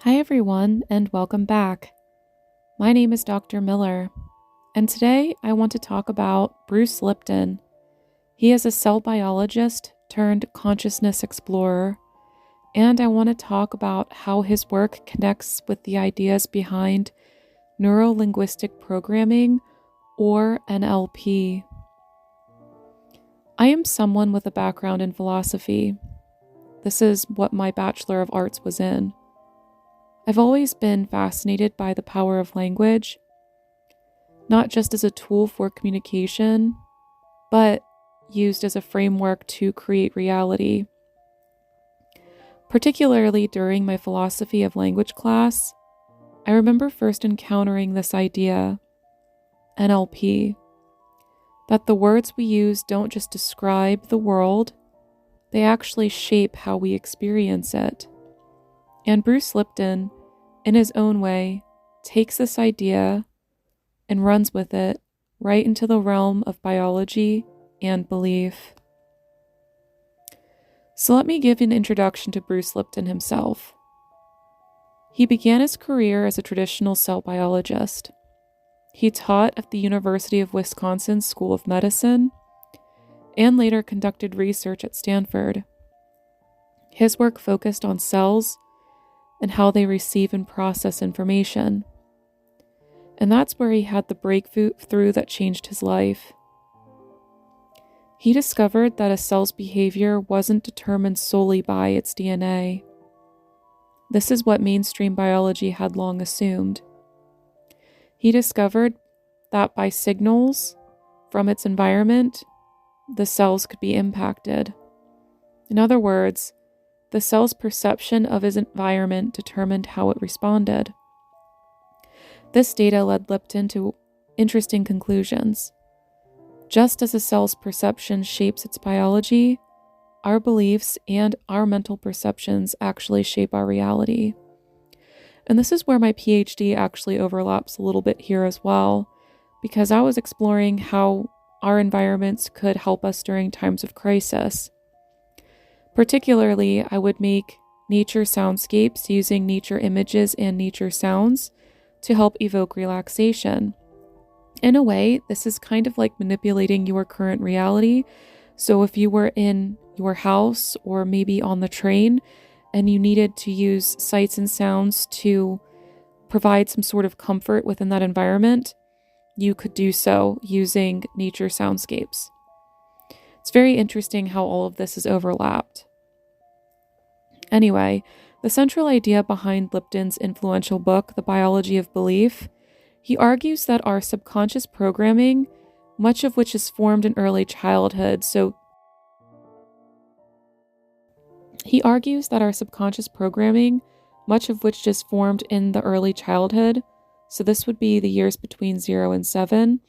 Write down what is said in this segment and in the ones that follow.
Hi everyone, and welcome back. My name is Dr. Miller, and today I want to talk about Bruce Lipton. He is a cell biologist turned consciousness explorer, and I want to talk about how his work connects with the ideas behind Neuro-Linguistic Programming, or NLP. I am someone with a background in philosophy. This is what my Bachelor of Arts was in. I've always been fascinated by the power of language, not just as a tool for communication, but used as a framework to create reality. Particularly during my philosophy of language class, I remember first encountering this idea, NLP, that the words we use don't just describe the world, they actually shape how we experience it. And Bruce Lipton, in his own way, takes this idea and runs with it right into the realm of biology and belief. So let me give an introduction to Bruce Lipton himself. He began his career as a traditional cell biologist. He taught at the University of Wisconsin School of Medicine and later conducted research at Stanford. His work focused on cells and how they receive and process information. And that's where he had the breakthrough that changed his life. He discovered that a cell's behavior wasn't determined solely by its DNA. This is what mainstream biology had long assumed. He discovered that by signals from its environment, the cells could be impacted. In other words, the cell's perception of its environment determined how it responded. This data led Lipton to interesting conclusions. Just as a cell's perception shapes its biology, our beliefs and our mental perceptions actually shape our reality. And this is where my PhD actually overlaps a little bit here as well, because I was exploring how our environments could help us during times of crisis. Particularly, I would make nature soundscapes using nature images and nature sounds to help evoke relaxation. In a way, this is kind of like manipulating your current reality. So if you were in your house or maybe on the train and you needed to use sights and sounds to provide some sort of comfort within that environment, you could do so using nature soundscapes. It's very interesting how all of this is overlapped. Anyway, the central idea behind Lipton's influential book, The Biology of Belief, he argues that our subconscious programming, much of which is formed in early childhood, so this would be the years between 0 and 7,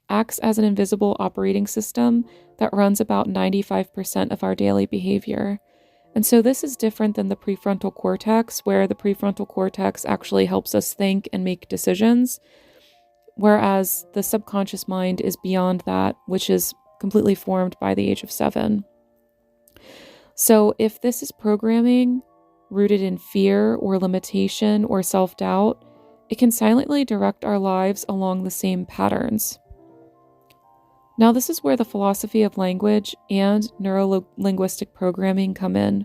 acts as an invisible operating system that runs about 95% of our daily behavior. And so this is different than the prefrontal cortex, where the prefrontal cortex actually helps us think and make decisions, whereas the subconscious mind is beyond that, which is completely formed by the age of 7. So if this is programming rooted in fear or limitation or self-doubt, it can silently direct our lives along the same patterns. Now, this is where the philosophy of language and neuro-linguistic programming come in.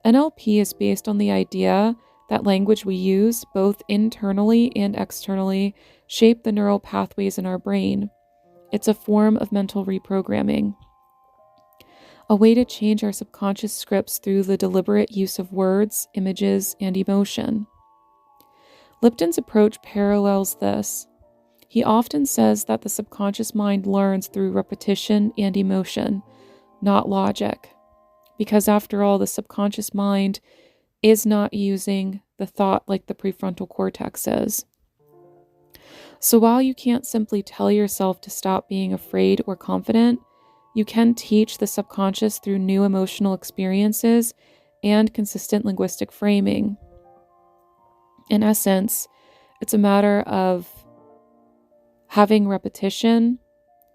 NLP is based on the idea that language we use, both internally and externally, shape the neural pathways in our brain. It's a form of mental reprogramming, a way to change our subconscious scripts through the deliberate use of words, images, and emotion. Lipton's approach parallels this. He often says that the subconscious mind learns through repetition and emotion, not logic, because after all, the subconscious mind is not using the thought like the prefrontal cortex is. So while you can't simply tell yourself to stop being afraid or confident, you can teach the subconscious through new emotional experiences and consistent linguistic framing. In essence, it's a matter of having repetition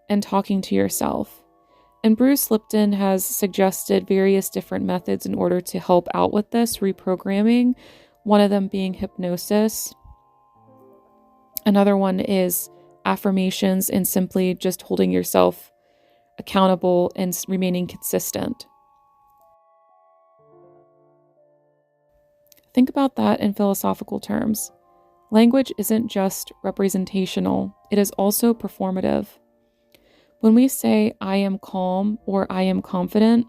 and talking to yourself. And Bruce Lipton has suggested various different methods in order to help out with this reprogramming, one of them being hypnosis. Another one is affirmations and simply just holding yourself accountable and remaining consistent. Think about that in philosophical terms. Language isn't just representational, it is also performative. When we say, I am calm or I am confident,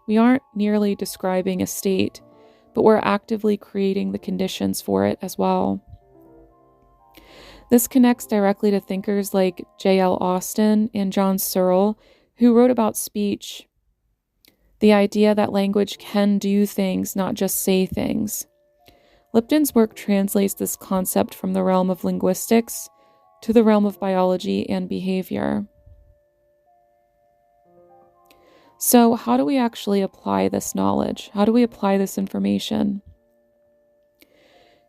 we aren't merely describing a state, but we're actively creating the conditions for it as well. This connects directly to thinkers like J.L. Austin and John Searle, who wrote about speech, the idea that language can do things, not just say things. Lipton's work translates this concept from the realm of linguistics to the realm of biology and behavior. So, how do we actually apply this knowledge? How do we apply this information?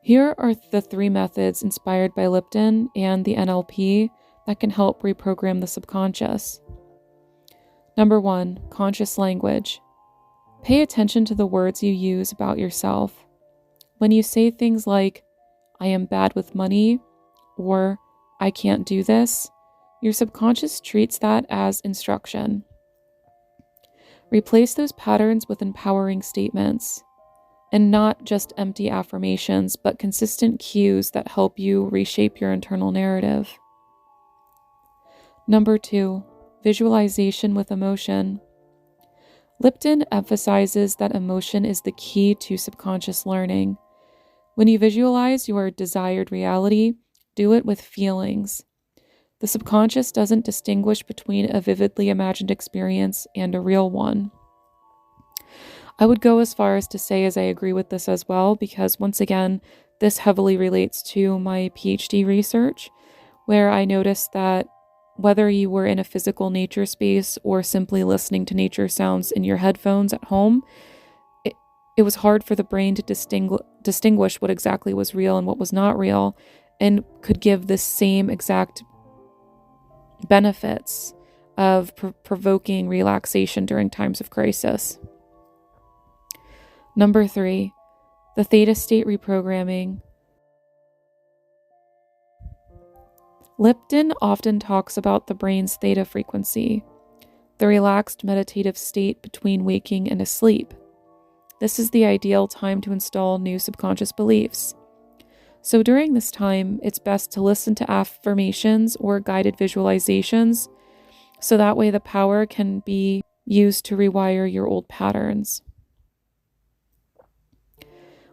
Here are the 3 methods inspired by Lipton and the NLP that can help reprogram the subconscious. Number 1, conscious language. Pay attention to the words you use about yourself. When you say things like, I am bad with money, or I can't do this, your subconscious treats that as instruction. Replace those patterns with empowering statements, and not just empty affirmations, but consistent cues that help you reshape your internal narrative. Number 2, visualization with emotion. Lipton emphasizes that emotion is the key to subconscious learning. When you visualize your desired reality, do it with feelings. The subconscious doesn't distinguish between a vividly imagined experience and a real one. I would go as far as to say I agree with this as well, because once again, this heavily relates to my PhD research, where I noticed that whether you were in a physical nature space or simply listening to nature sounds in your headphones at home, it was hard for the brain to distinguish what exactly was real and what was not real, and could give the same exact benefits of provoking relaxation during times of crisis. Number 3, the theta state reprogramming. Lipton often talks about the brain's theta frequency, the relaxed meditative state between waking and asleep. This is the ideal time to install new subconscious beliefs. So during this time, it's best to listen to affirmations or guided visualizations, so that way the power can be used to rewire your old patterns.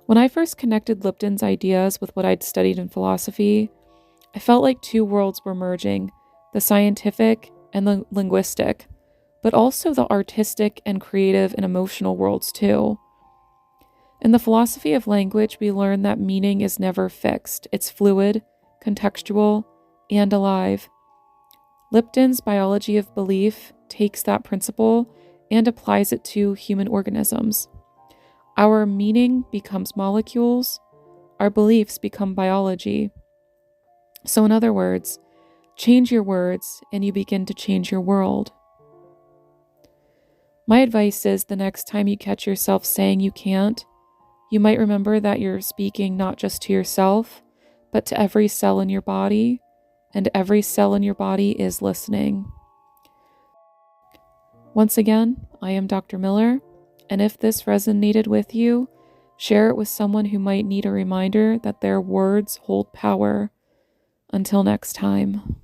When I first connected Lipton's ideas with what I'd studied in philosophy, I felt like 2 worlds were merging, the scientific and the linguistic, but also the artistic and creative and emotional worlds too. In the philosophy of language, we learn that meaning is never fixed. It's fluid, contextual, and alive. Lipton's biology of belief takes that principle and applies it to human organisms. Our meaning becomes molecules, our beliefs become biology. So in other words, change your words and you begin to change your world. My advice is the next time you catch yourself saying you can't, you might remember that you're speaking not just to yourself, but to every cell in your body, and every cell in your body is listening. Once again, I am Dr. Miller, and if this resonated with you, share it with someone who might need a reminder that their words hold power. Until next time.